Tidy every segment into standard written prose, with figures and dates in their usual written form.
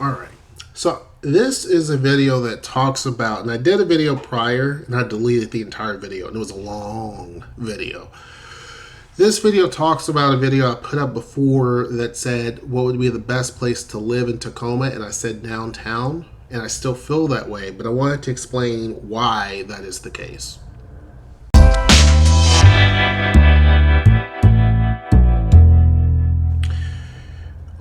All right. So this is a video that talks about, and I did a video prior, and I deleted the entire video, and it was a long video. This video talks about a video I put up before that said what would be the best place to live in Tacoma, and I said downtown, and I still feel that way, but I wanted to explain why that is the case.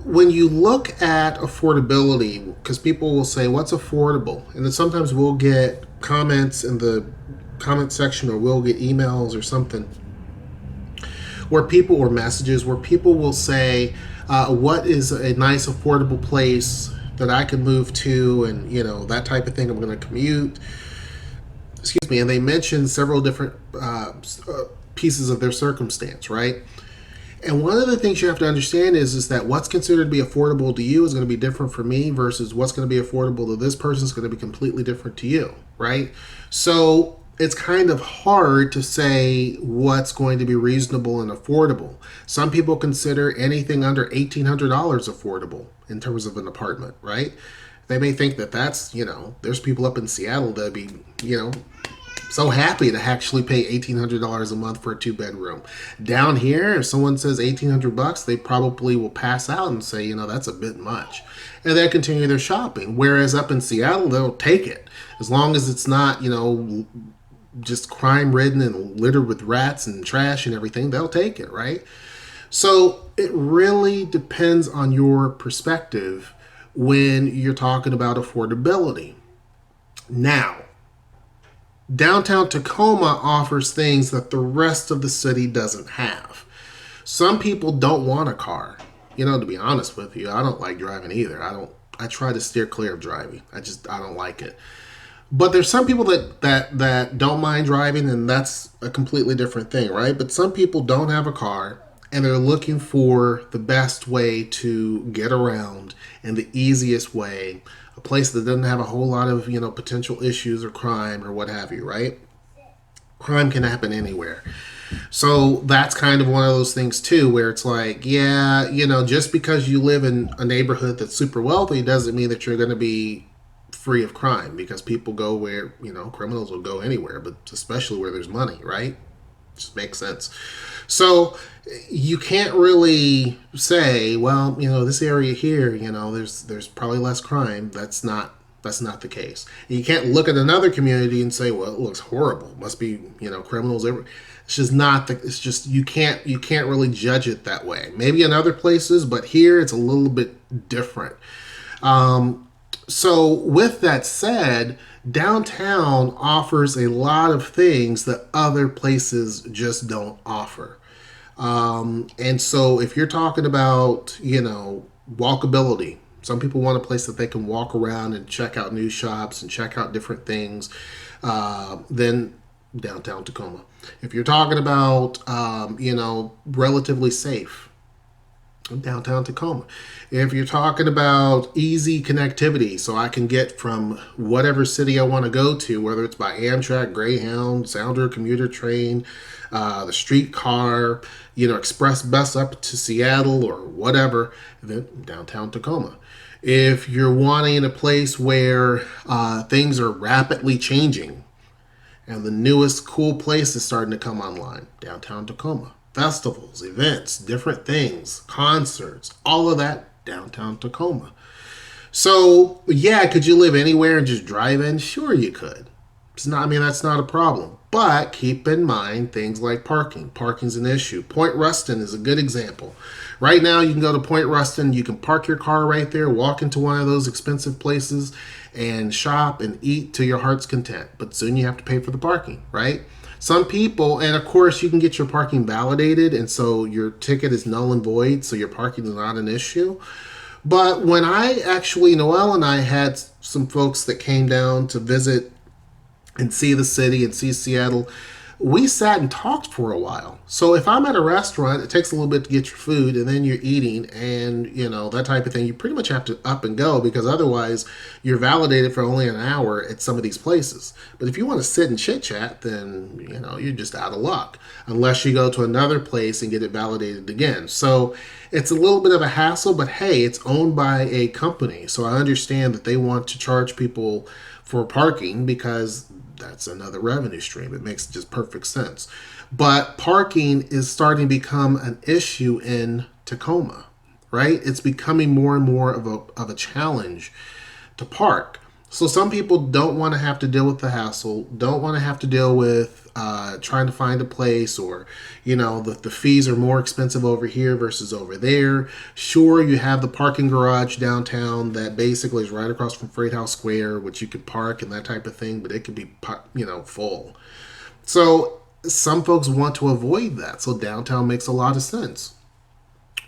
When you look at affordability, because people will say, what's affordable? And then sometimes we'll get comments in the comment section, or we'll get emails or something where people, or messages where people will say, what is a nice affordable place that I can move to, and that type of thing. I'm going to commute. Excuse me. And they mention several different pieces of their circumstance, right? And one of the things you have to understand is that what's considered to be affordable to you is going to be different for me versus what's going to be affordable to this person is going to be completely different to you, right? So it's kind of hard to say what's going to be reasonable and affordable. Some people consider anything under $1,800 affordable in terms of an apartment, right? They may think that that's, there's people up in Seattle that'd be, so happy to actually pay $1,800 a month for a 2-bedroom. Down here, if someone says $1,800, they probably will pass out and say, that's a bit much. And they'll continue their shopping. Whereas up in Seattle, they'll take it. As long as it's not, just crime-ridden and littered with rats and trash and everything, they'll take it, right? So it really depends on your perspective when you're talking about affordability. Now, Downtown Tacoma offers things that the rest of the city doesn't have. Some people don't want a car. To be honest with you, I don't like driving either. I try to steer clear of driving. I don't like it. But there's some people that don't mind driving, and that's a completely different thing, right? But some people don't have a car, and they're looking for the best way to get around and the easiest way, a place that doesn't have a whole lot of, potential issues or crime or what have you, right? Crime can happen anywhere. So that's kind of one of those things too, where it's like, yeah, just because you live in a neighborhood that's super wealthy doesn't mean that you're going to be free of crime, because people go where, criminals will go anywhere, but especially where there's money, right? Just makes sense. So you can't really say, well, this area here, there's probably less crime. That's not the case. And you can't look at another community and say, well, it looks horrible. Must be, criminals everywhere. It's just not. It's just you can't really judge it that way. Maybe in other places, but here it's a little bit different. So with that said, downtown offers a lot of things that other places just don't offer. And so if you're talking about, walkability, some people want a place that they can walk around and check out new shops and check out different things, then downtown Tacoma. If you're talking about, relatively safe, downtown Tacoma. If you're talking about easy connectivity, so I can get from whatever city I want to go to, whether it's by Amtrak, Greyhound, Sounder, commuter train, the streetcar, express bus up to Seattle or whatever, then downtown Tacoma. If you're wanting a place where things are rapidly changing and the newest cool place is starting to come online, downtown Tacoma. Festivals, events, different things, concerts, all of that, downtown Tacoma. So, yeah, could you live anywhere and just drive in? Sure you could. That's not a problem. But keep in mind things like parking. Parking's an issue. Point Ruston is a good example. Right now, you can go to Point Ruston, you can park your car right there, walk into one of those expensive places, and shop and eat to your heart's content. But soon you have to pay for the parking, right? Some people, and of course you can get your parking validated, and so your ticket is null and void, so your parking is not an issue. But when Noelle and I had some folks that came down to visit and see the city and see Seattle, we sat and talked for a while. So if I'm at a restaurant, it takes a little bit to get your food, and then you're eating, and that type of thing. You pretty much have to up and go, because otherwise you're validated for only an hour at some of these places. But if you want to sit and chit chat, then you're just out of luck, unless you go to another place and get it validated again. So it's a little bit of a hassle, but hey, it's owned by a company, so I understand that they want to charge people for parking, because that's another revenue stream. It makes just perfect sense. But parking is starting to become an issue in Tacoma, right? It's becoming more and more of a challenge to park. So some people don't want to have to deal with the hassle, don't want to have to deal with trying to find a place, or the fees are more expensive over here versus over there. Sure, you have the parking garage downtown that basically is right across from Freight House Square, which you could park and that type of thing, but it could be full. So some folks want to avoid that, so downtown makes a lot of sense.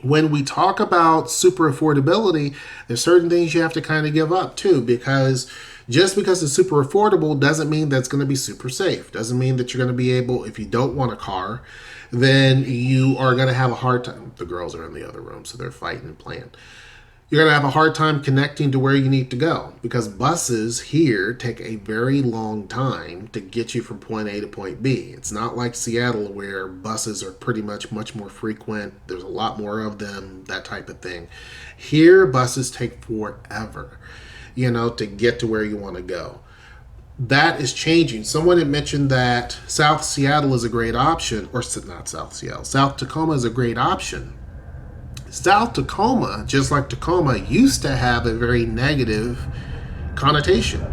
When we talk about super affordability, there's certain things you have to kind of give up too, because just because it's super affordable doesn't mean that's going to be super safe. Doesn't mean that you're going to be able, if you don't want a car, then you are going to have a hard time. The girls are in the other room, so they're fighting and playing. You're going to have a hard time connecting to where you need to go, because buses here take a very long time to get you from point A to point B. It's not like Seattle, where buses are pretty much more frequent. There's a lot more of them, that type of thing. Here, buses take forever, to get to where you want to go. That is changing. Someone had mentioned that South Seattle is a great option, or not South Seattle, South Tacoma is a great option. South Tacoma, just like Tacoma, used to have a very negative connotation.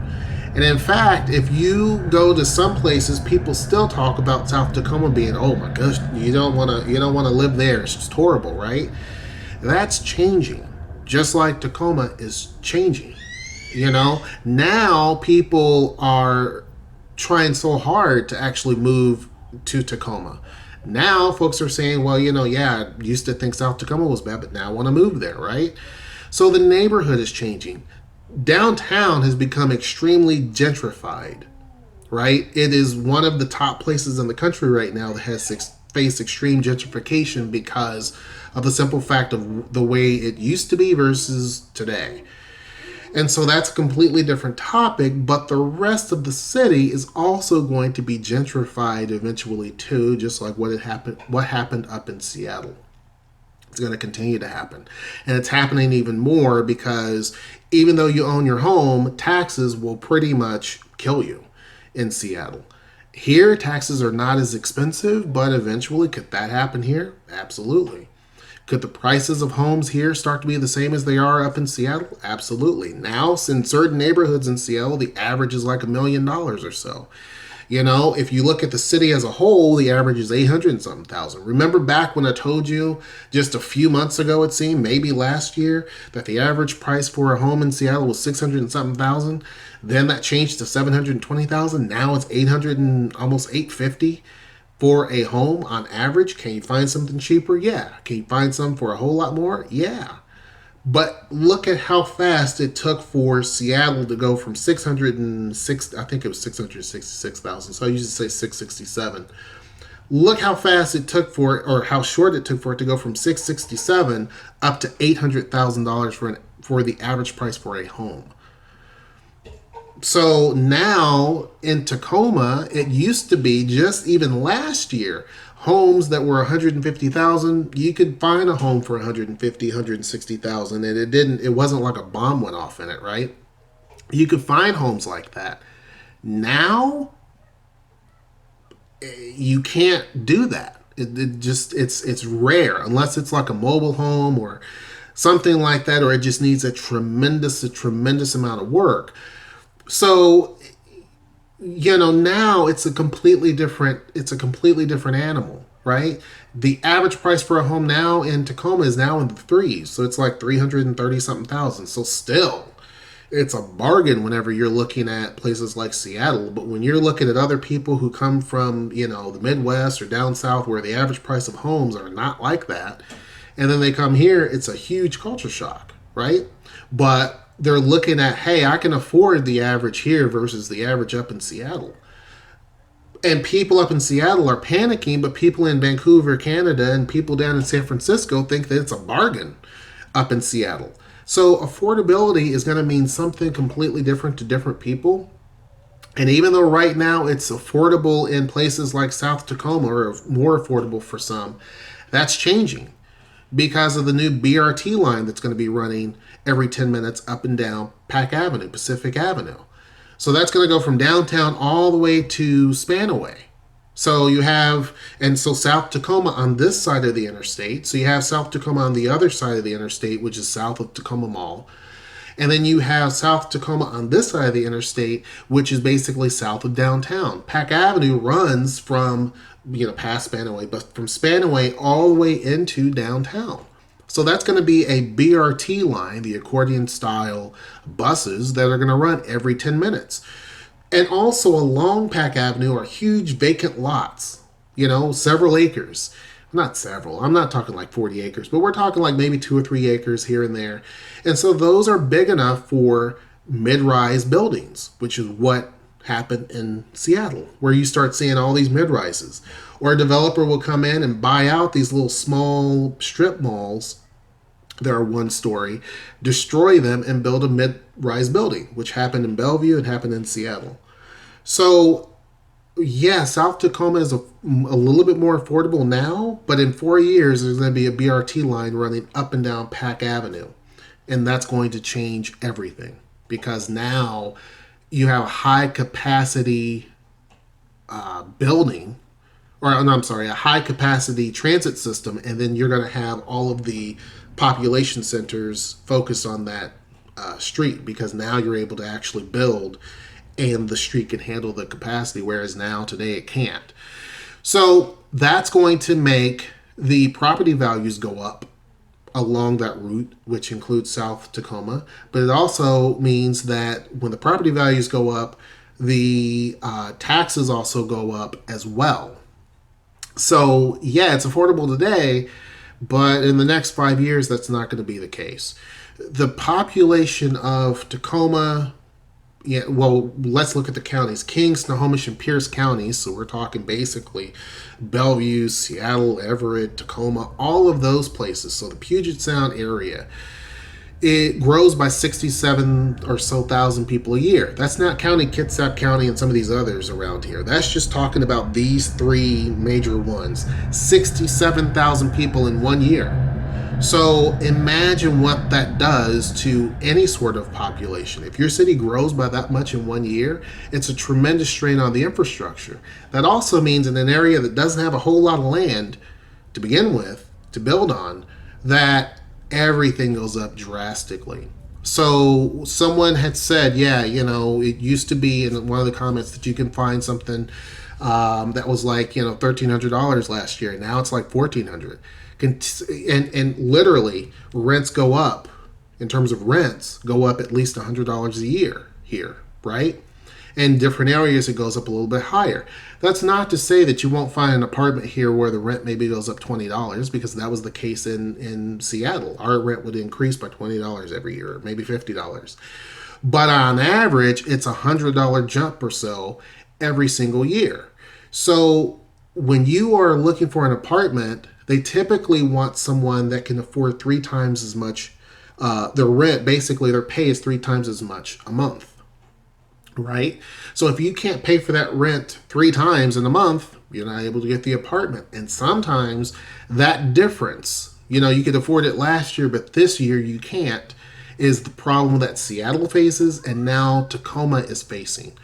And in fact, if you go to some places, people still talk about South Tacoma being, oh my gosh, you don't want to live there. It's just horrible, right? That's changing. Just like Tacoma is changing. Now people are trying so hard to actually move to Tacoma. Now folks are saying, well, I used to think South Tacoma was bad, but now I want to move there, right? So the neighborhood is changing. Downtown has become extremely gentrified, right? It is one of the top places in the country right now that has faced extreme gentrification because of the simple fact of the way it used to be versus today. And so that's a completely different topic, but the rest of the city is also going to be gentrified eventually too, just like what happened up in Seattle. It's going to continue to happen. And it's happening even more because even though you own your home, taxes will pretty much kill you in Seattle. Here, taxes are not as expensive, but eventually, could that happen here? Absolutely. Could the prices of homes here start to be the same as they are up in Seattle? Absolutely. Now, in certain neighborhoods in Seattle, the average is like $1 million or so. If you look at the city as a whole, the average is 800 and something thousand. Remember back when I told you just a few months ago, it seemed, maybe last year, that the average price for a home in Seattle was 600 and something thousand? Then that changed to 720,000. Now it's 800 and almost 850. For a home on average. Can you find something cheaper? Yeah. Can you find some for a whole lot more? Yeah. But look at how fast it took for Seattle to go from 606, I think it was 666,000. So I usually say 667. Look how fast it took or how short it took for it to go from 667 up to $800,000 for the average price for a home. So now in Tacoma, it used to be just even last year, homes that were 150,000, you could find a home for 150, 160,000, and it wasn't like a bomb went off in it, right? You could find homes like that. Now you can't do that. It's rare unless it's like a mobile home or something like that, or it just needs a tremendous amount of work. So, now it's a completely different animal, right? The average price for a home now in Tacoma is now in the threes. So it's like 330 something thousand. So still, it's a bargain whenever you're looking at places like Seattle. But when you're looking at other people who come from, the Midwest or down south where the average price of homes are not like that, and then they come here, it's a huge culture shock, right? But they're looking at, hey, I can afford the average here versus the average up in Seattle. And people up in Seattle are panicking, but people in Vancouver, Canada, and people down in San Francisco think that it's a bargain up in Seattle. So affordability is going to mean something completely different to different people. And even though right now it's affordable in places like South Tacoma, or more affordable for some, that's changing because of the new BRT line that's going to be running every 10 minutes up and down Pac Avenue, Pacific Avenue. So that's going to go from downtown all the way to Spanaway. So you have, and so South Tacoma on this side of the interstate. So you have South Tacoma on the other side of the interstate, which is south of Tacoma Mall. And then you have South Tacoma on this side of the interstate, which is basically south of downtown. Pac Avenue runs from, past Spanaway, but from Spanaway all the way into downtown. So that's going to be a BRT line, the accordion style buses that are going to run every 10 minutes. And also along Pac Avenue are huge vacant lots, several acres. Not several. I'm not talking like 40 acres, but we're talking like maybe 2 or 3 acres here and there. And so those are big enough for mid-rise buildings, which is what happened in Seattle, where you start seeing all these mid-rises. Or a developer will come in and buy out these little small strip malls that are one story, destroy them, and build a mid-rise building, which happened in Bellevue and happened in Seattle. So yeah, South Tacoma is a little bit more affordable now, but in 4 years, there's going to be a BRT line running up and down Pac Avenue. And that's going to change everything because now you have a high capacity building, or no, I'm sorry, a high capacity transit system. And then you're going to have all of the population centers focused on that street because now you're able to actually build and the street can handle the capacity, whereas now, today, it can't. So that's going to make the property values go up along that route, which includes South Tacoma. But it also means that when the property values go up, the taxes also go up as well. So, yeah, it's affordable today, but in the next 5 years, that's not going to be the case. The population of Tacoma, let's look at the counties. King, Snohomish, and Pierce counties. So we're talking basically Bellevue, Seattle, Everett, Tacoma, all of those places. So the Puget Sound area, it grows by 67 or so thousand people a year. That's not counting Kitsap County and some of these others around here. That's just talking about these 3 major ones. 67,000 people in 1 year. So imagine what that does to any sort of population. If your city grows by that much in 1 year, it's a tremendous strain on the infrastructure. That also means in an area that doesn't have a whole lot of land to begin with, to build on, that everything goes up drastically. So someone had said, it used to be in one of the comments that you can find something that was like, $1,300 last year. Now it's like $1,400. And literally rents go up, in terms of rents, go up at least $100 a year here, right? In different areas, it goes up a little bit higher. That's not to say that you won't find an apartment here where the rent maybe goes up $20, because that was the case in Seattle. Our rent would increase by $20 every year, maybe $50. But on average, it's a $100 jump or so every single year. So when you are looking for an apartment, they typically want someone that can afford 3 times as much. Their rent, basically their pay is 3 times as much a month, right? So if you can't pay for that rent 3 times in a month, you're not able to get the apartment. And sometimes that difference, you could afford it last year, but this year you can't, is the problem that Seattle faces and now Tacoma is facing.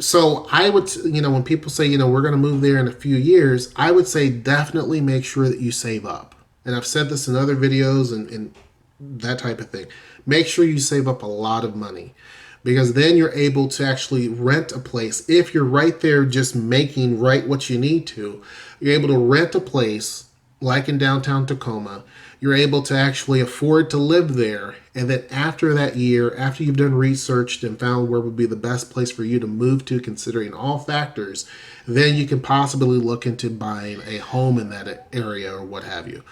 So I would, when people say, we're going to move there in a few years, I would say definitely make sure that you save up. And I've said this in other videos and that type of thing. Make sure you save up a lot of money, because then you're able to actually rent a place. If you're right there just making right what you need to, you're able to rent a place like in downtown Tacoma. You're able to actually afford to live there. And then after that year, after you've done research and found where would be the best place for you to move to, considering all factors, then you can possibly look into buying a home in that area or what have you.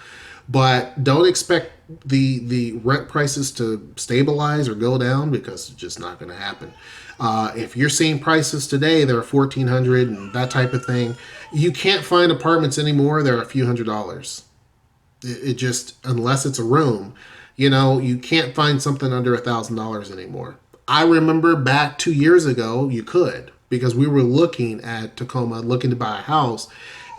But don't expect the rent prices to stabilize or go down, because it's just not going to happen. If you're seeing prices today, they're $1,400 and that type of thing. You can't find apartments anymore. They're a few $100s. It just, unless it's a room, you can't find something under $1,000 anymore. I remember back 2 years ago, you could, because we were looking at Tacoma, looking to buy a house,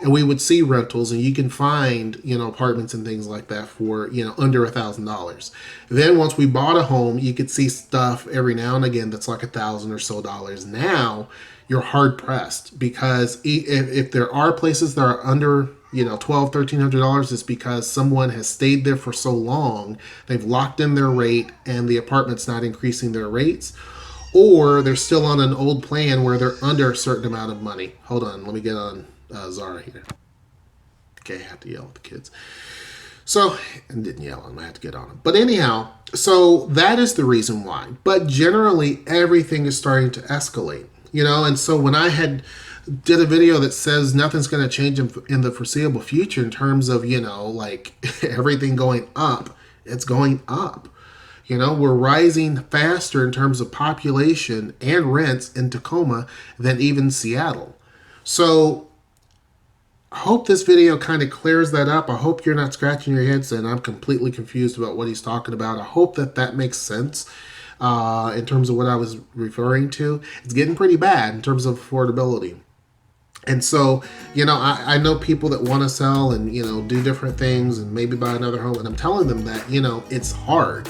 and we would see rentals, and you can find, apartments and things like that for, under $1,000. Then once we bought a home, you could see stuff every now and again that's like $1,000 or so dollars. Now you're hard pressed, because if there are places that are under, $1,200, $1,300, it's because someone has stayed there for so long, they've locked in their rate and the apartment's not increasing their rates, or they're still on an old plan where they're under a certain amount of money. Hold on, let me get on Zara here. Okay, I have to yell at the kids. So, and didn't yell at them, I had to get on them. But anyhow, so that is the reason why. But generally, everything is starting to escalate, and so when I did a video that says nothing's going to change in the foreseeable future in terms of, like everything going up, it's going up. We're rising faster in terms of population and rents in Tacoma than even Seattle. So I hope this video kind of clears that up. I hope you're not scratching your head saying I'm completely confused about what he's talking about. I hope that makes sense in terms of what I was referring to. It's getting pretty bad in terms of affordability. And so, I know people that want to sell and, do different things and maybe buy another home. And I'm telling them that, it's hard.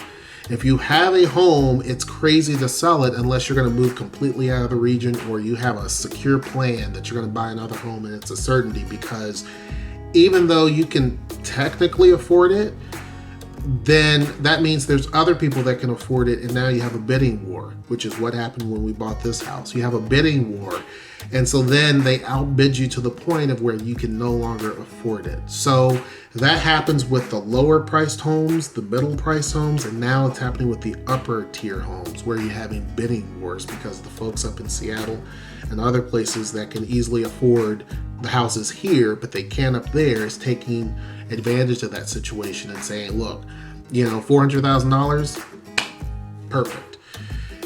If you have a home, it's crazy to sell it unless you're going to move completely out of the region, or you have a secure plan that you're going to buy another home and it's a certainty, because even though you can technically afford it, then that means there's other people that can afford it, and now you have a bidding war, which is what happened when we bought this house. You have a bidding war, and so then they outbid you to the point of where you can no longer afford it. So that happens with the lower priced homes, the middle priced homes, and now it's happening with the upper tier homes, where you're having bidding wars because the folks up in Seattle and other places that can easily afford the houses here, but they can't up there, is taking advantage of that situation and saying, look, $400,000, perfect.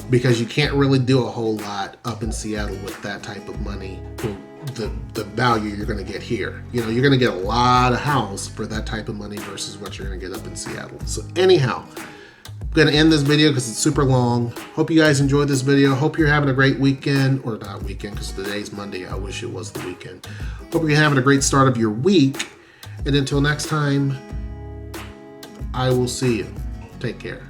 Because you can't really do a whole lot up in Seattle with that type of money for the value you're going to get here. You're going to get a lot of house for that type of money versus what you're going to get up in Seattle. So anyhow, I'm going to end this video because it's super long. Hope you guys enjoyed this video. Hope you're having a great weekend, or not weekend because today's Monday. I wish it was the weekend. Hope you're having a great start of your week. And until next time, I will see you. Take care.